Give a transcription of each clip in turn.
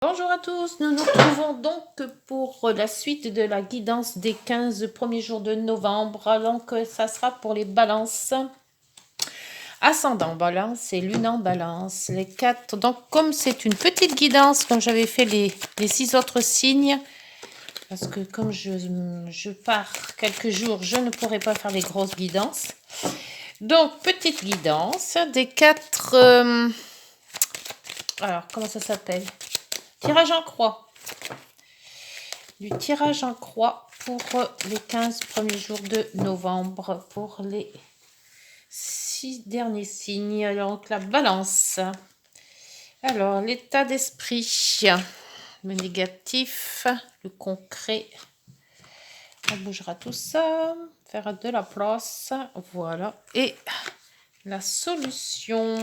Bonjour à tous, nous nous retrouvons donc pour la suite de la guidance des 15 premiers jours de novembre. Donc ça sera pour les balances, ascendant balance et lunan balance, les 4. Donc comme c'est une petite guidance, comme j'avais fait les 6 autres signes, parce que comme je pars quelques jours, je ne pourrai pas faire les grosses guidances. Donc petite guidance des 4... alors comment ça s'appelle? Tirage en croix. Du tirage en croix pour les 15 premiers jours de novembre, pour les 6 derniers signes. Donc la balance. Alors l'état d'esprit, le négatif, le concret. On bougera tout ça, faire de la place, voilà. Et la solution.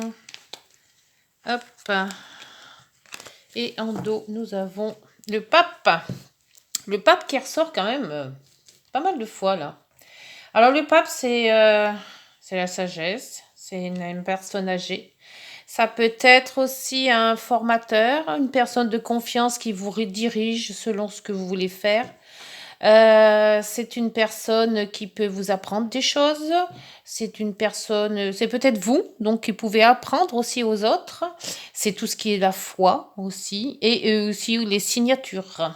Hop. Et en dos, nous avons le pape. Le pape qui ressort quand même pas mal de fois là. Alors le pape, c'est la sagesse, c'est une personne âgée. Ça peut être aussi un formateur, une personne de confiance qui vous redirige selon ce que vous voulez faire. C'est une personne qui peut vous apprendre des choses. C'est une personne, c'est peut-être vous, donc qui pouvez apprendre aussi aux autres. C'est tout ce qui est la foi aussi, et aussi les signatures.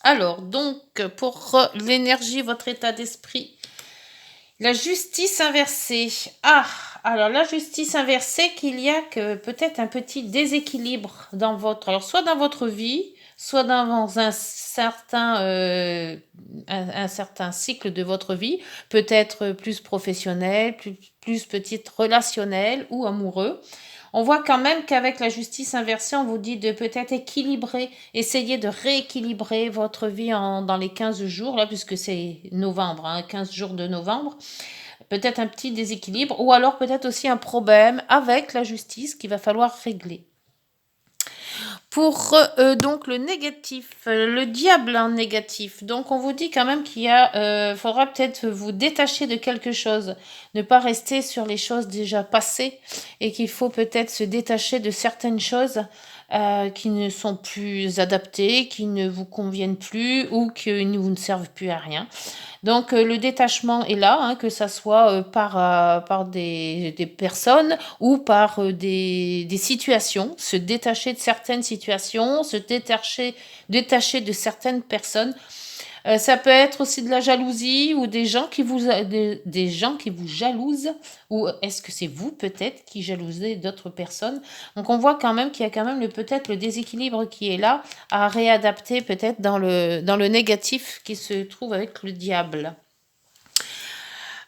Alors, donc, pour l'énergie, votre état d'esprit, la justice inversée. Ah, alors la justice inversée, qu'il y a que peut-être un petit déséquilibre dans votre... Alors, soit dans votre vie, soit dans un certain cycle de votre vie, peut-être plus professionnel, plus peut-être relationnel ou amoureux. On voit quand même qu'avec la justice inversée, on vous dit de peut-être équilibrer, essayer de rééquilibrer votre vie dans les 15 jours, là, puisque c'est novembre, 15 jours de novembre. Peut-être un petit déséquilibre, ou alors peut-être aussi un problème avec la justice qu'il va falloir régler. Pour donc le négatif, le diable en négatif. Donc on vous dit quand même qu'il faudra peut-être vous détacher de quelque chose, ne pas rester sur les choses déjà passées, et qu'il faut peut-être se détacher de certaines choses qui ne sont plus adaptées, qui ne vous conviennent plus ou qui ne vous servent plus à rien. Donc le détachement est là, que ça soit par des personnes ou par des situations, se détacher de certaines situations, se détacher de certaines personnes. Ça peut être aussi de la jalousie ou des gens qui vous jalousent, ou est-ce que c'est vous peut-être qui jalousez d'autres personnes? Donc on voit quand même qu'il y a quand même peut-être le déséquilibre qui est là à réadapter peut-être dans le négatif qui se trouve avec le diable.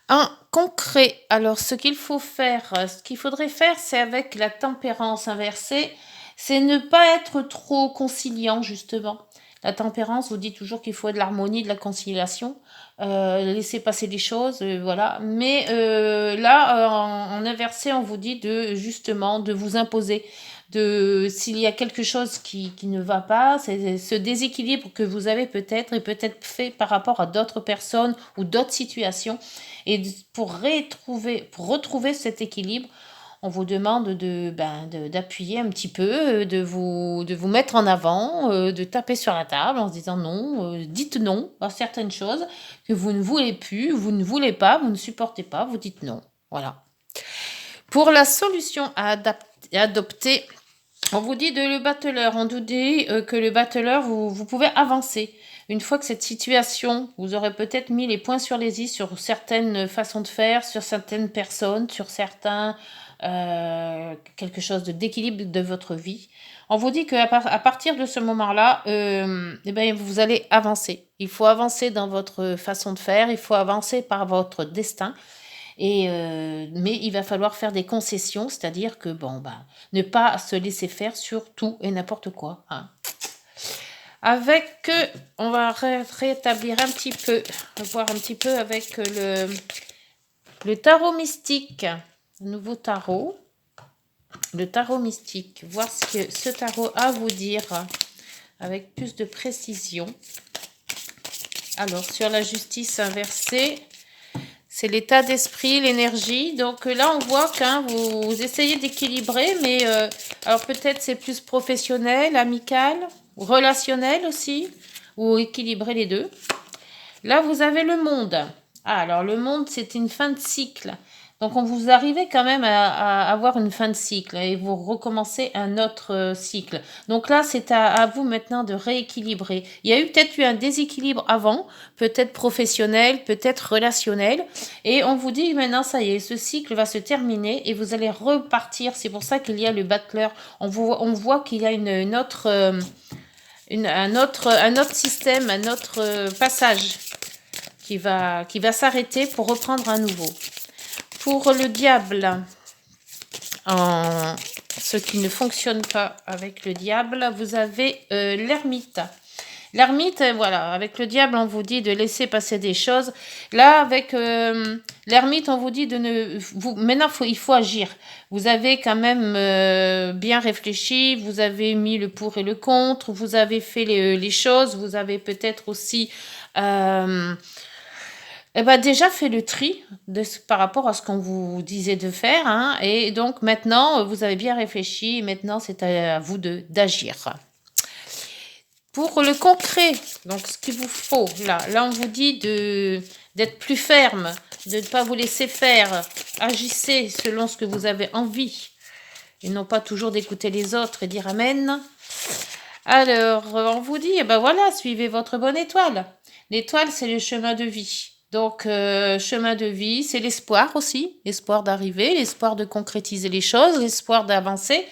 En concret, alors ce qu'il faudrait faire, c'est avec la tempérance inversée, c'est ne pas être trop conciliant justement. La tempérance vous dit toujours qu'il faut de l'harmonie, de la conciliation, laisser passer les choses, voilà. Mais là, en inversé, on vous dit justement de vous imposer. S'il y a quelque chose qui ne va pas, c'est ce déséquilibre que vous avez peut-être est peut-être fait par rapport à d'autres personnes ou d'autres situations. Et pour retrouver cet équilibre, on vous demande d'appuyer un petit peu, de vous mettre en avant, de taper sur la table en se disant non, dites non à certaines choses que vous ne voulez plus, vous ne voulez pas, vous ne supportez pas, vous dites non. Voilà. Pour la solution à adopter, on vous dit le battleur, on vous dit que le battleur, vous pouvez avancer. Une fois que cette situation, vous aurez peut-être mis les points sur les i sur certaines façons de faire, sur certaines personnes, sur certains... quelque chose d'équilibre de votre vie. On vous dit qu'à partir de ce moment-là, vous allez avancer. Il faut avancer dans votre façon de faire, il faut avancer par votre destin. Mais il va falloir faire des concessions, c'est-à-dire que ne pas se laisser faire sur tout et n'importe quoi. On va rétablir un petit peu, voir un petit peu avec le tarot mystique, le nouveau tarot, le tarot mystique, voir ce que ce tarot a à vous dire avec plus de précision. Alors, sur la justice inversée, c'est l'état d'esprit, l'énergie. Donc là, on voit que vous essayez d'équilibrer, mais Alors peut-être c'est plus professionnel, amical, relationnel aussi, ou équilibrer les deux. Là, vous avez le monde. Ah, alors le monde, c'est une fin de cycle. Donc, on vous arrivez quand même à avoir une fin de cycle et vous recommencez un autre cycle. Donc là, c'est à vous maintenant de rééquilibrer. Il y a eu peut-être eu un déséquilibre avant, peut-être professionnel, peut-être relationnel. Et on vous dit maintenant, ça y est, ce cycle va se terminer et vous allez repartir. C'est pour ça qu'il y a le battleur. On voit qu'il y a une autre, un autre système, un autre passage qui va s'arrêter pour reprendre à nouveau. Pour le diable, ce qui ne fonctionne pas avec le diable, vous avez l'ermite. L'ermite, voilà, avec le diable, on vous dit de laisser passer des choses. Là, avec l'ermite, on vous dit de ne... maintenant, il faut agir. Vous avez quand même bien réfléchi, vous avez mis le pour et le contre, vous avez fait les choses, vous avez peut-être aussi... déjà fait le tri par rapport à ce qu'on vous disait de faire, hein, et donc maintenant vous avez bien réfléchi, maintenant c'est à vous d'agir. Pour le concret, donc ce qu'il vous faut, là on vous dit d'être plus ferme, de ne pas vous laisser faire, agissez selon ce que vous avez envie, et non pas toujours d'écouter les autres et dire amen. Alors on vous dit, voilà, suivez votre bonne étoile. L'étoile, c'est le chemin de vie. Donc, chemin de vie, c'est l'espoir aussi, l'espoir d'arriver, l'espoir de concrétiser les choses, l'espoir d'avancer.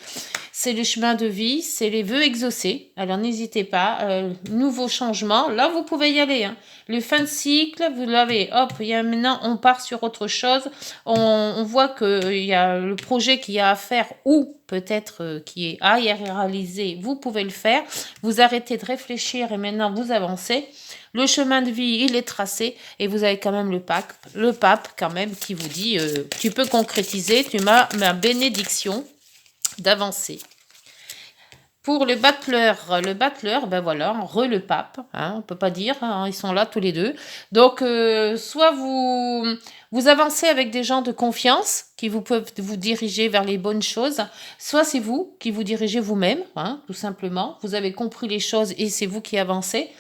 C'est le chemin de vie, c'est les vœux exaucés. Alors, n'hésitez pas, nouveau changement. Là, vous pouvez y aller. Hein. Le fin de cycle, vous l'avez. Hop, maintenant, on part sur autre chose. On voit qu'il y a le projet qu'il y a à faire ou peut-être qui est à réaliser. Vous pouvez le faire. Vous arrêtez de réfléchir et maintenant, vous avancez. Le chemin de vie, il est tracé et vous avez quand même le pape quand même qui vous dit tu peux concrétiser, tu m'as ma bénédiction d'avancer. Pour le battleur, voilà, le pape, hein, on peut pas dire, hein, ils sont là tous les deux. Donc, soit vous avancez avec des gens de confiance qui vous peuvent vous diriger vers les bonnes choses, soit c'est vous qui vous dirigez vous-même, hein, tout simplement. Vous avez compris les choses et c'est vous qui avancez.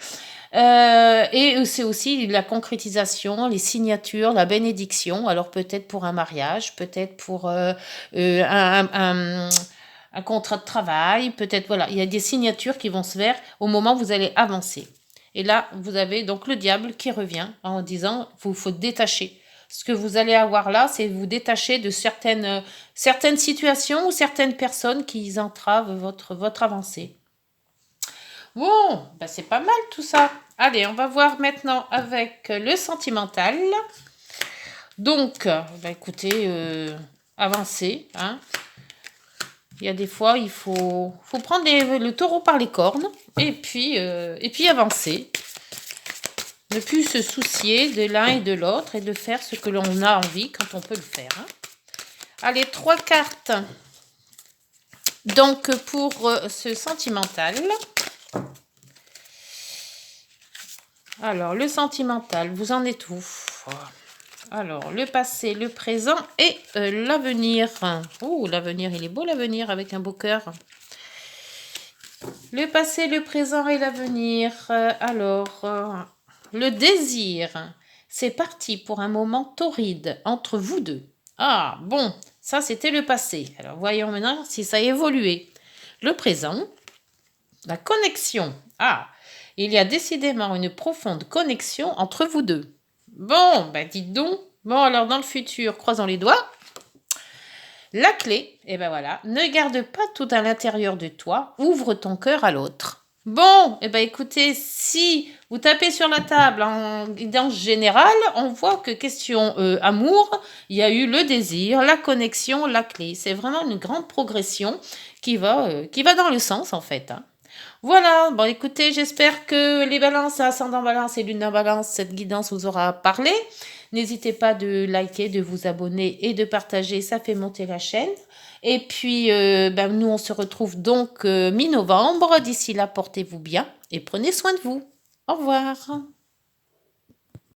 Et c'est aussi la concrétisation, les signatures, la bénédiction. Alors peut-être pour un mariage, peut-être pour un contrat de travail, peut-être, voilà, il y a des signatures qui vont se faire au moment où vous allez avancer. Et là, vous avez donc le diable qui revient en disant, il faut détacher. Ce que vous allez avoir là, c'est vous détacher de certaines situations ou certaines personnes qui entravent votre avancée. Bon, c'est pas mal tout ça. Allez, on va voir maintenant avec le sentimental. Donc, écoutez, avancez. Hein. Il y a des fois, il faut prendre le taureau par les cornes et puis avancer. Ne plus se soucier de l'un et de l'autre et de faire ce que l'on a envie quand on peut le faire. Hein. Allez, 3 cartes. Donc, pour ce sentimental... Alors, le sentimental, vous en êtes où? Alors, le passé, le présent et l'avenir. Oh, l'avenir, il est beau l'avenir avec un beau cœur. Le passé, le présent et l'avenir. Le désir. C'est parti pour un moment torride entre vous deux. Ah, bon, ça c'était le passé. Alors, voyons maintenant si ça a évolué. Le présent, la connexion. Ah, il y a décidément une profonde connexion entre vous deux. Bon, dites donc. Bon, alors dans le futur, croisons les doigts. La clé, voilà, ne garde pas tout à l'intérieur de toi, ouvre ton cœur à l'autre. Bon, écoutez, si vous tapez sur la table en guidance générale, on voit que question amour, il y a eu le désir, la connexion, la clé. C'est vraiment une grande progression qui va dans le sens en fait. Hein. Voilà, bon écoutez, j'espère que les balances, ascendant balance et lune en balance, cette guidance vous aura parlé. N'hésitez pas de liker, de vous abonner et de partager, ça fait monter la chaîne. Et puis, nous on se retrouve donc mi-novembre. D'ici là, portez-vous bien et prenez soin de vous. Au revoir.